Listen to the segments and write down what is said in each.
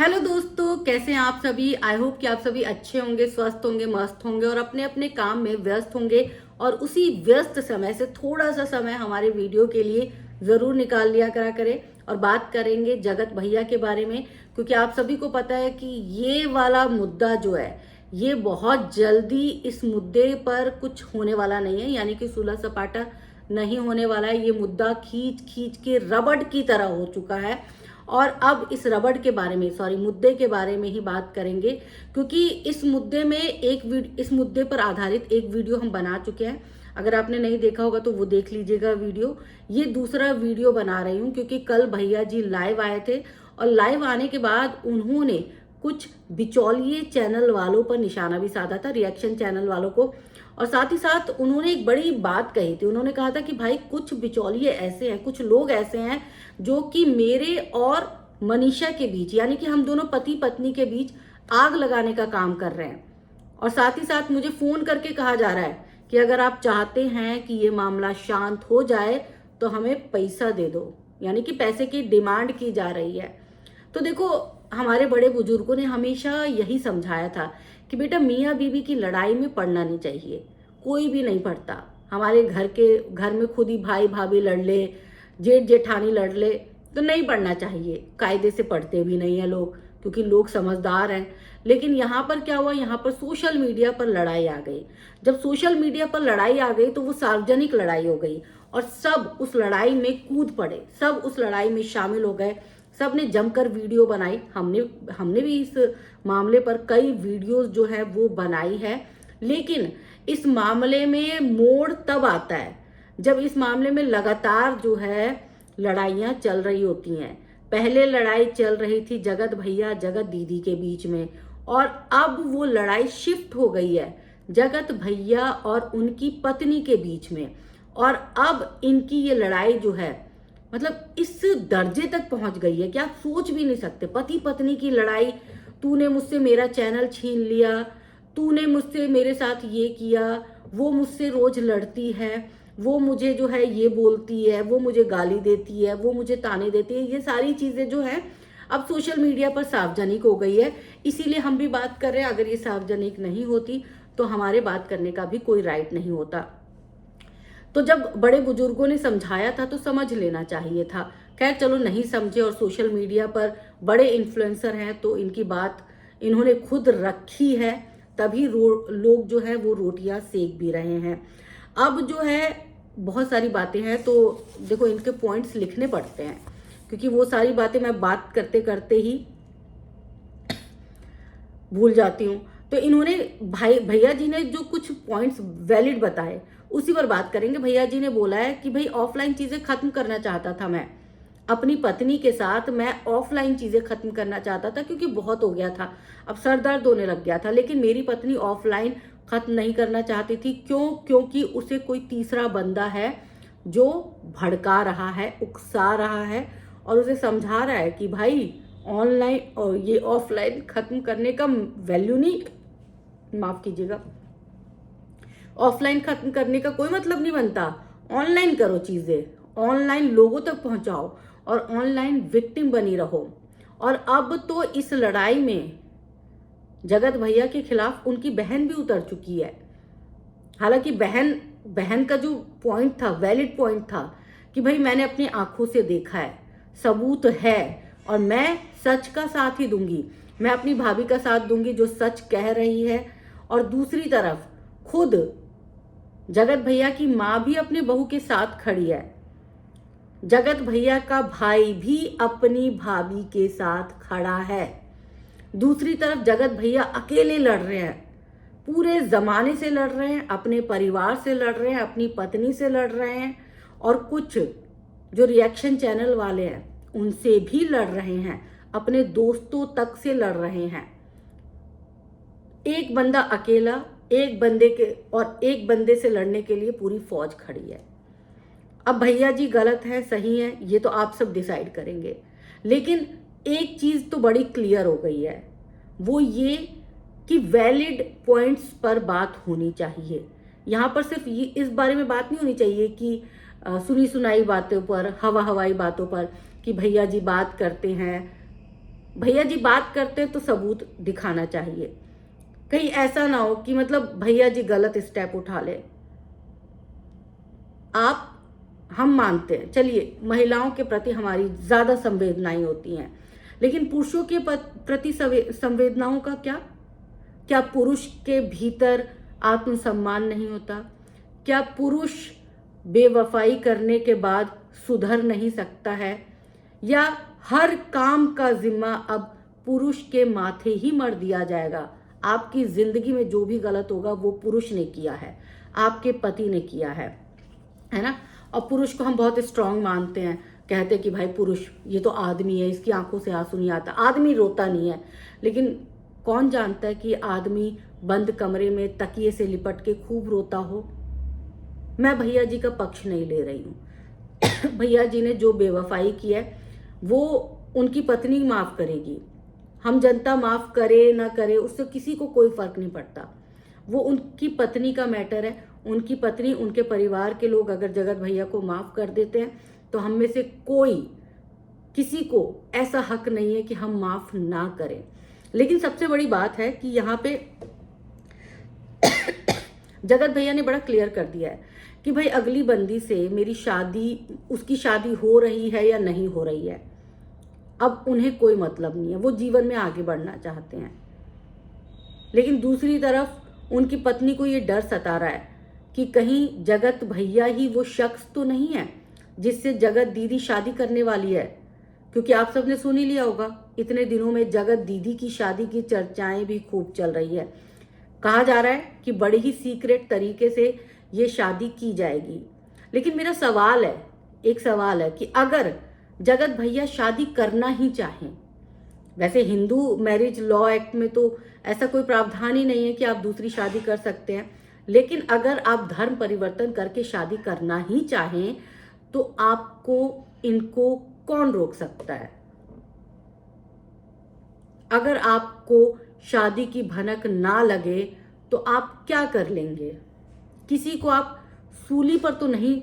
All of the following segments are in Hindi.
हेलो दोस्तों, कैसे हैं आप सभी। आई होप कि आप सभी अच्छे होंगे, स्वस्थ होंगे, मस्त होंगे और अपने अपने काम में व्यस्त होंगे। और उसी व्यस्त समय से थोड़ा सा समय हमारे वीडियो के लिए जरूर निकाल लिया करें। और बात करेंगे जगत भैया के बारे में, क्योंकि आप सभी को पता है कि ये वाला मुद्दा जो है ये बहुत जल्दी, इस मुद्दे पर कुछ होने वाला नहीं है, यानी कि सुलह सपाटा नहीं होने वाला है। ये मुद्दा खींच खींच के रबड़ की तरह हो चुका है। और अब इस रबड़ के बारे में, मुद्दे के बारे में ही बात करेंगे, क्योंकि इस मुद्दे में इस मुद्दे पर आधारित एक वीडियो हम बना चुके हैं। अगर आपने नहीं देखा होगा तो वो देख लीजिएगा वीडियो। ये दूसरा वीडियो बना रही हूँ क्योंकि कल भैया जी लाइव आए थे और लाइव आने के बाद उन्होंने कुछ बिचौलिए चैनल वालों पर निशाना भी साधा था, रिएक्शन चैनल वालों को। और साथ ही साथ उन्होंने एक बड़ी बात कही थी। उन्होंने कहा था कि भाई कुछ बिचौलिए ऐसे हैं, कुछ लोग ऐसे हैं जो कि मेरे और मनीषा के बीच, यानी कि हम दोनों पति पत्नी के बीच आग लगाने का काम कर रहे हैं। और साथ ही साथ मुझे फोन करके कहा जा रहा है कि अगर आप चाहते हैं कि ये मामला शांत हो जाए तो हमें पैसा दे दो, यानी कि पैसे की डिमांड की जा रही है। तो देखो, हमारे बड़े बुजुर्गों ने हमेशा यही समझाया था कि बेटा मियाँ बीवी की लड़ाई में पड़ना नहीं चाहिए। कोई भी नहीं पड़ता। हमारे घर में खुद ही भाई भाभी लड़ ले, जेठ जेठानी लड़ ले, तो नहीं पढ़ना चाहिए। कायदे से पढ़ते भी नहीं है लोग, क्योंकि लोग समझदार हैं। लेकिन यहाँ पर क्या हुआ, यहाँ पर सोशल मीडिया पर लड़ाई आ गई। जब सोशल मीडिया पर लड़ाई आ गई तो वो सार्वजनिक लड़ाई हो गई और सब उस लड़ाई में कूद पड़े, सब उस लड़ाई में शामिल हो गए। सब ने जमकर वीडियो बनाई। हमने भी इस मामले पर कई वीडियोस जो है वो बनाई है। लेकिन इस मामले में मोड़ तब आता है जब इस मामले में लगातार जो है लड़ाइयां चल रही होती हैं। पहले लड़ाई चल रही थी जगत भैया जगत दीदी के बीच में, और अब वो लड़ाई शिफ्ट हो गई है जगत भैया और उनकी पत्नी के बीच में। और अब इनकी ये लड़ाई जो है, मतलब इस दर्जे तक पहुंच गई है कि आप सोच भी नहीं सकते। पति पत्नी की लड़ाई, तूने मुझसे मेरा चैनल छीन लिया, तूने मुझसे मेरे साथ ये किया, वो मुझसे रोज लड़ती है, वो मुझे जो है ये बोलती है, वो मुझे गाली देती है, वो मुझे ताने देती है। ये सारी चीजें जो है अब सोशल मीडिया पर सार्वजनिक हो गई है। इसीलिए हम भी बात कर रहे हैं। अगर ये सार्वजनिक नहीं होती तो हमारे बात करने का भी कोई राइट नहीं होता। तो जब बड़े बुजुर्गों ने समझाया था तो समझ लेना चाहिए था। खैर चलो, नहीं समझे और सोशल मीडिया पर बड़े इन्फ्लुएंसर हैं तो इनकी बात इन्होंने खुद रखी है, तभी लोग जो है वो रोटियां सेक भी रहे हैं। अब जो है बहुत सारी बातें हैं, तो देखो इनके पॉइंट्स लिखने पड़ते हैं, क्योंकि वो सारी बातें मैं बात करते करते ही भूल जाती हूँ। तो इन्होंने भैया जी ने जो कुछ पॉइंट्स वैलिड बताए उसी पर बात करेंगे। भैया जी ने बोला है कि भाई ऑफलाइन चीजें खत्म करना चाहता था मैं अपनी पत्नी के साथ, मैं ऑफलाइन चीजें खत्म करना चाहता था क्योंकि बहुत हो गया था, अब सर दर्द होने लग गया था। लेकिन मेरी पत्नी ऑफलाइन खत्म नहीं करना चाहती थी। क्योंकि उसे कोई तीसरा बंदा है जो भड़का रहा है, उकसा रहा है और उसे समझा रहा है कि भाई ऑनलाइन और ये ऑफलाइन खत्म करने का वैल्यू नहीं, माफ कीजिएगा, ऑफलाइन खत्म करने का कोई मतलब नहीं बनता। ऑनलाइन करो चीजें, ऑनलाइन लोगों तक पहुंचाओ और ऑनलाइन विक्टिम बनी रहो। और अब तो इस लड़ाई में जगत भैया के खिलाफ उनकी बहन भी उतर चुकी है। हालांकि बहन का जो पॉइंट था, वैलिड पॉइंट था कि भाई मैंने अपनी आंखों से देखा है, सबूत है और मैं सच का साथ ही दूंगी। मैं अपनी भाभी का साथ दूंगी जो सच कह रही है। और दूसरी तरफ खुद जगत भैया की माँ भी अपने बहू के साथ खड़ी है। जगत भैया का भाई भी अपनी भाभी के साथ खड़ा है। दूसरी तरफ जगत भैया अकेले लड़ रहे हैं, पूरे जमाने से लड़ रहे हैं, अपने परिवार से लड़ रहे हैं, अपनी पत्नी से लड़ रहे हैं और कुछ जो रिएक्शन चैनल वाले हैं उनसे भी लड़ रहे हैं, अपने दोस्तों तक से लड़ रहे हैं। एक बंदा अकेला एक बंदे से लड़ने के लिए पूरी फौज खड़ी है। अब भैया जी गलत है सही है ये तो आप सब डिसाइड करेंगे, लेकिन एक चीज तो बड़ी क्लियर हो गई है, वो ये कि वैलिड पॉइंट्स पर बात होनी चाहिए। यहाँ पर सिर्फ ये इस बारे में बात नहीं होनी चाहिए कि सुनी सुनाई बातों पर, हवा हवाई बातों पर कि भैया जी बात करते हैं भैया जी बात करते हैं तो सबूत दिखाना चाहिए। कहीं ऐसा ना हो कि मतलब भैया जी गलत स्टेप उठा ले। आप हम मानते हैं, चलिए महिलाओं के प्रति हमारी ज्यादा संवेदनाएं होती हैं, लेकिन पुरुषों के प्रति संवेदनाओं का क्या? क्या पुरुष के भीतर आत्मसम्मान नहीं होता? क्या पुरुष बेवफाई करने के बाद सुधर नहीं सकता है? या हर काम का जिम्मा अब पुरुष के माथे ही मर दिया जाएगा? आपकी जिंदगी में जो भी गलत होगा वो पुरुष ने किया है, आपके पति ने किया है ना? और पुरुष को हम बहुत स्ट्रांग मानते हैं, कहते हैं कि भाई पुरुष ये तो आदमी है, इसकी आंखों से आंसू नहीं आता, आदमी रोता नहीं है। लेकिन कौन जानता है कि आदमी बंद कमरे में तकिए से लिपट के खूब रोता हो? मैं भैया जी का पक्ष नहीं ले रही हूं। भैया जी ने जो बेवफाई की है वो उनकी पत्नी माफ करेगी। हम जनता माफ करे ना करे उससे किसी को कोई फर्क नहीं पड़ता, वो उनकी पत्नी का मैटर है। उनकी पत्नी, उनके परिवार के लोग अगर जगत भैया को माफ कर देते हैं तो हम में से कोई किसी को ऐसा हक नहीं है कि हम माफ ना करें। लेकिन सबसे बड़ी बात है कि यहाँ पे जगत भैया ने बड़ा क्लियर कर दिया है कि भाई अगली बंदी से मेरी शादी, उसकी शादी हो रही है या नहीं हो रही है, अब उन्हें कोई मतलब नहीं है, वो जीवन में आगे बढ़ना चाहते हैं। लेकिन दूसरी तरफ उनकी पत्नी को ये डर सता रहा है कि कहीं जगत भैया ही वो शख्स तो नहीं है जिससे जगत दीदी शादी करने वाली है। क्योंकि आप सबने सुन ही लिया होगा, इतने दिनों में जगत दीदी की शादी की चर्चाएं भी खूब चल रही है। कहा जा रहा है कि बड़े ही सीक्रेट तरीके से ये शादी की जाएगी। लेकिन मेरा सवाल है, एक सवाल है कि अगर जगत भैया शादी करना ही चाहें, वैसे हिंदू मैरिज लॉ एक्ट में तो ऐसा कोई प्रावधान ही नहीं है कि आप दूसरी शादी कर सकते हैं, लेकिन अगर आप धर्म परिवर्तन करके शादी करना ही चाहें तो आपको इनको कौन रोक सकता है? अगर आपको शादी की भनक ना लगे तो आप क्या कर लेंगे? किसी को आप सूली पर तो नहीं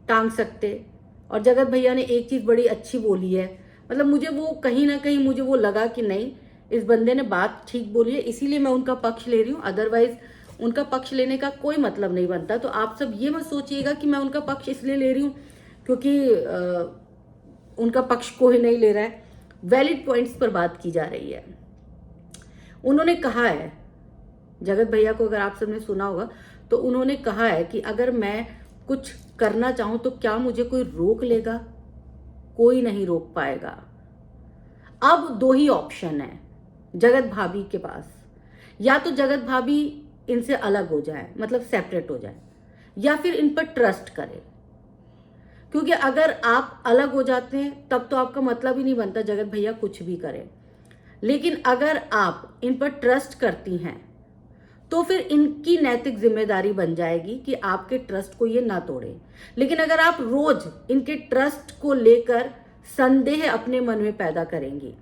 टांग सकते। और जगत भैया ने एक चीज बड़ी अच्छी बोली है, मतलब मुझे वो कहीं ना कहीं मुझे वो लगा कि नहीं, इस बंदे ने बात ठीक बोली है, इसीलिए मैं उनका पक्ष ले रही हूँ। अदरवाइज उनका पक्ष लेने का कोई मतलब नहीं बनता। तो आप सब ये मत सोचिएगा कि मैं उनका पक्ष इसलिए ले रही हूँ क्योंकि उनका पक्ष कोई नहीं ले रहा है। वैलिड पॉइंट्स पर बात की जा रही है। उन्होंने कहा है, जगत भैया को अगर आप सबने सुना होगा तो उन्होंने कहा है कि अगर मैं कुछ करना चाहूं तो क्या मुझे कोई रोक लेगा? कोई नहीं रोक पाएगा। अब दो ही ऑप्शन है जगत भाभी के पास, या तो जगत भाभी इनसे अलग हो जाए, मतलब सेपरेट हो जाए, या फिर इन पर ट्रस्ट करे। क्योंकि अगर आप अलग हो जाते हैं तब तो आपका मतलब ही नहीं बनता जगत भैया कुछ भी करें। लेकिन अगर आप इन पर ट्रस्ट करती हैं तो फिर इनकी नैतिक जिम्मेदारी बन जाएगी कि आपके ट्रस्ट को ये ना तोड़े। लेकिन अगर आप रोज इनके ट्रस्ट को लेकर संदेह अपने मन में पैदा करेंगी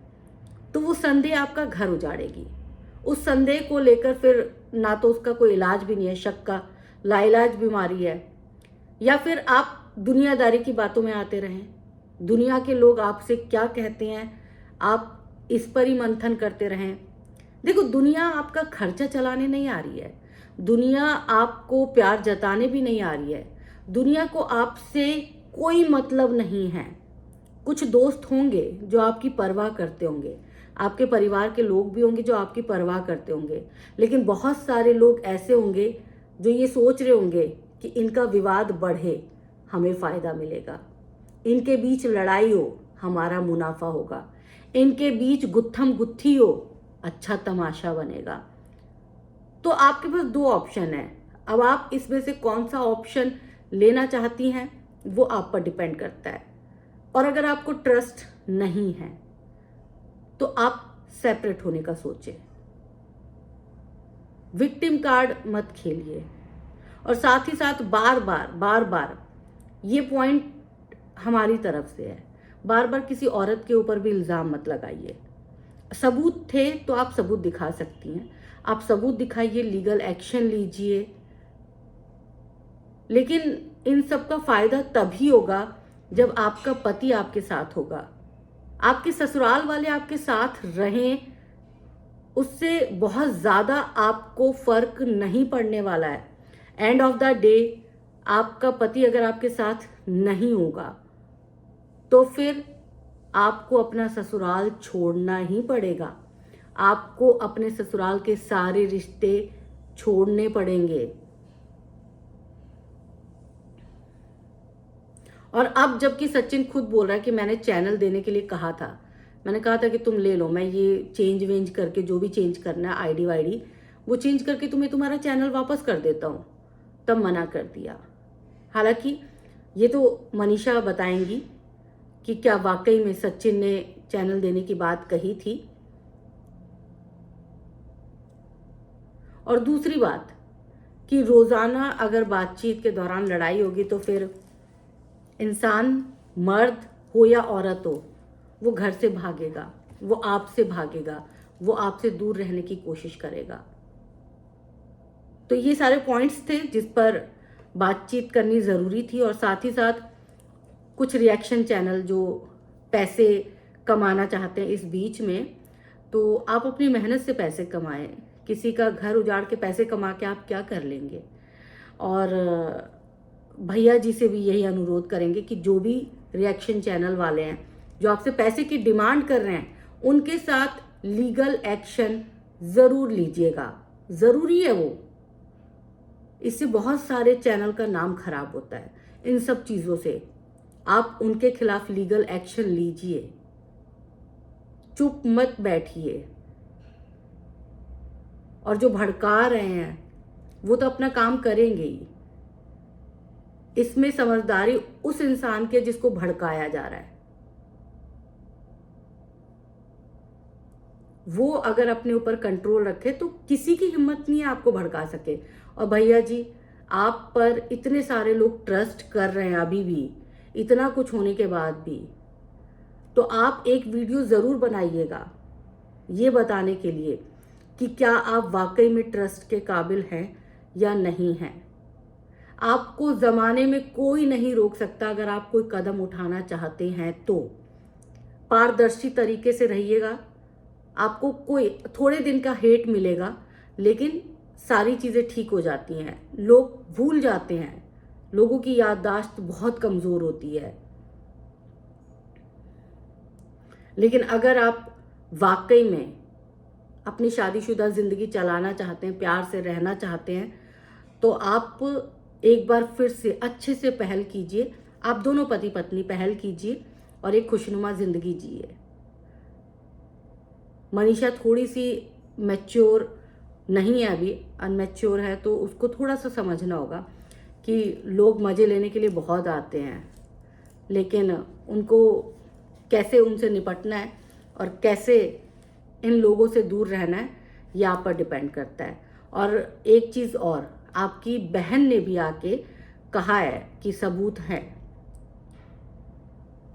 तो वो संदेह आपका घर उजाड़ेगी। उस संदेह को लेकर फिर ना तो उसका कोई इलाज भी नहीं है, शक का लाइलाज बीमारी है, या फिर आप दुनियादारी की बातों में आते रहें। दुनिया के लोग आपसे क्या कहते हैं आप इस पर ही मंथन करते रहें। देखो, दुनिया आपका खर्चा चलाने नहीं आ रही है, दुनिया आपको प्यार जताने भी नहीं आ रही है, दुनिया को आपसे कोई मतलब नहीं है। कुछ दोस्त होंगे जो आपकी परवाह करते होंगे, आपके परिवार के लोग भी होंगे जो आपकी परवाह करते होंगे, लेकिन बहुत सारे लोग ऐसे होंगे जो ये सोच रहे होंगे कि इनका विवाद बढ़े, हमें फायदा मिलेगा, इनके बीच लड़ाई हो, हमारा मुनाफा होगा, इनके बीच गुत्थम गुत्थी हो, अच्छा तमाशा बनेगा। तो आपके पास दो ऑप्शन है। अब आप इसमें से कौन सा ऑप्शन लेना चाहती हैं वो आप पर डिपेंड करता है। और अगर आपको ट्रस्ट नहीं है तो आप सेपरेट होने का सोचें। विक्टिम कार्ड मत खेलिए। और साथ ही साथ बार बार ये पॉइंट हमारी तरफ से है, बार बार किसी औरत के ऊपर भी इल्जाम मत लगाइए। सबूत थे तो आप सबूत दिखा सकती हैं, आप सबूत दिखाइए, लीगल एक्शन लीजिए, लेकिन इन सब का फायदा तभी होगा जब आपका पति आपके साथ होगा, आपके ससुराल वाले आपके साथ रहें, उससे बहुत ज़्यादा आपको फर्क नहीं पड़ने वाला है। एंड ऑफ द डे आपका पति अगर आपके साथ नहीं होगा तो फिर आपको अपना ससुराल छोड़ना ही पड़ेगा। आपको अपने ससुराल के सारे रिश्ते छोड़ने पड़ेंगे। और अब जबकि सचिन खुद बोल रहा है कि मैंने चैनल देने के लिए कहा था, मैंने कहा था कि तुम ले लो, मैं ये चेंज वेंज करके जो भी चेंज करना है आईडी वाईडी वो चेंज करके तुम्हारा चैनल वापस कर देता हूँ, तब मना कर दिया। हालांकि ये तो मनीषा बताएंगी कि क्या वाकई में सचिन ने चैनल देने की बात कही थी। और दूसरी बात कि रोजाना अगर बातचीत के दौरान लड़ाई होगी तो फिर इंसान, मर्द हो या औरत हो, वो घर से भागेगा, वो आपसे भागेगा, वो आपसे दूर रहने की कोशिश करेगा। तो ये सारे पॉइंट्स थे जिस पर बातचीत करनी ज़रूरी थी। और साथ ही साथ कुछ रिएक्शन चैनल जो पैसे कमाना चाहते हैं इस बीच में, तो आप अपनी मेहनत से पैसे कमाएं। किसी का घर उजाड़ के पैसे कमा के आप क्या कर लेंगे। और भैया जी से भी यही अनुरोध करेंगे कि जो भी रिएक्शन चैनल वाले हैं जो आपसे पैसे की डिमांड कर रहे हैं, उनके साथ लीगल एक्शन ज़रूर लीजिएगा, ज़रूरी है वो। इससे बहुत सारे चैनल का नाम खराब होता है। इन सब चीज़ों से आप उनके खिलाफ लीगल एक्शन लीजिए, चुप मत बैठिए। और जो भड़का रहे हैं वो तो अपना काम करेंगे ही। इसमें समझदारी उस इंसान के जिसको भड़काया जा रहा है। वो अगर अपने ऊपर कंट्रोल रखे तो किसी की हिम्मत नहीं है आपको भड़का सके। और भैया जी, आप पर इतने सारे लोग ट्रस्ट कर रहे हैं अभी भी, इतना कुछ होने के बाद भी, तो आप एक वीडियो ज़रूर बनाइएगा ये बताने के लिए कि क्या आप वाकई में ट्रस्ट के काबिल हैं या नहीं हैं। आपको ज़माने में कोई नहीं रोक सकता अगर आप कोई कदम उठाना चाहते हैं तो। पारदर्शी तरीके से रहिएगा। आपको कोई थोड़े दिन का हेट मिलेगा, लेकिन सारी चीज़ें ठीक हो जाती हैं। लोग भूल जाते हैं, लोगों की याददाश्त बहुत कमज़ोर होती है। लेकिन अगर आप वाकई में अपनी शादीशुदा ज़िंदगी चलाना चाहते हैं, प्यार से रहना चाहते हैं, तो आप एक बार फिर से अच्छे से पहल कीजिए। आप दोनों पति पत्नी पहल कीजिए और एक खुशनुमा ज़िंदगी जिए। मनीषा थोड़ी सी मैच्योर नहीं है अभी, अनमैच्योर है, तो उसको थोड़ा सा समझना होगा कि लोग मज़े लेने के लिए बहुत आते हैं, लेकिन उनको कैसे उनसे निपटना है और कैसे इन लोगों से दूर रहना है, ये आप पर डिपेंड करता है। और एक चीज़ और, आपकी बहन ने भी आके कहा है कि सबूत हैं।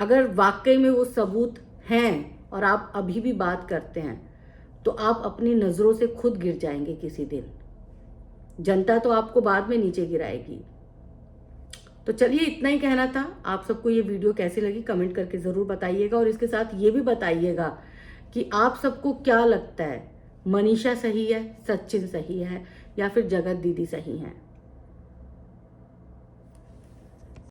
अगर वाकई में वो सबूत हैं और आप अभी भी बात करते हैं तो आप अपनी नज़रों से खुद गिर जाएंगे किसी दिन। जनता तो आपको बाद में नीचे गिराएगी। तो चलिए, इतना ही कहना था। आप सबको ये वीडियो कैसी लगी कमेंट करके ज़रूर बताइएगा। और इसके साथ ये भी बताइएगा कि आप सबको क्या लगता है, मनीषा सही है, सचिन सही है, या फिर जगत दीदी सही है।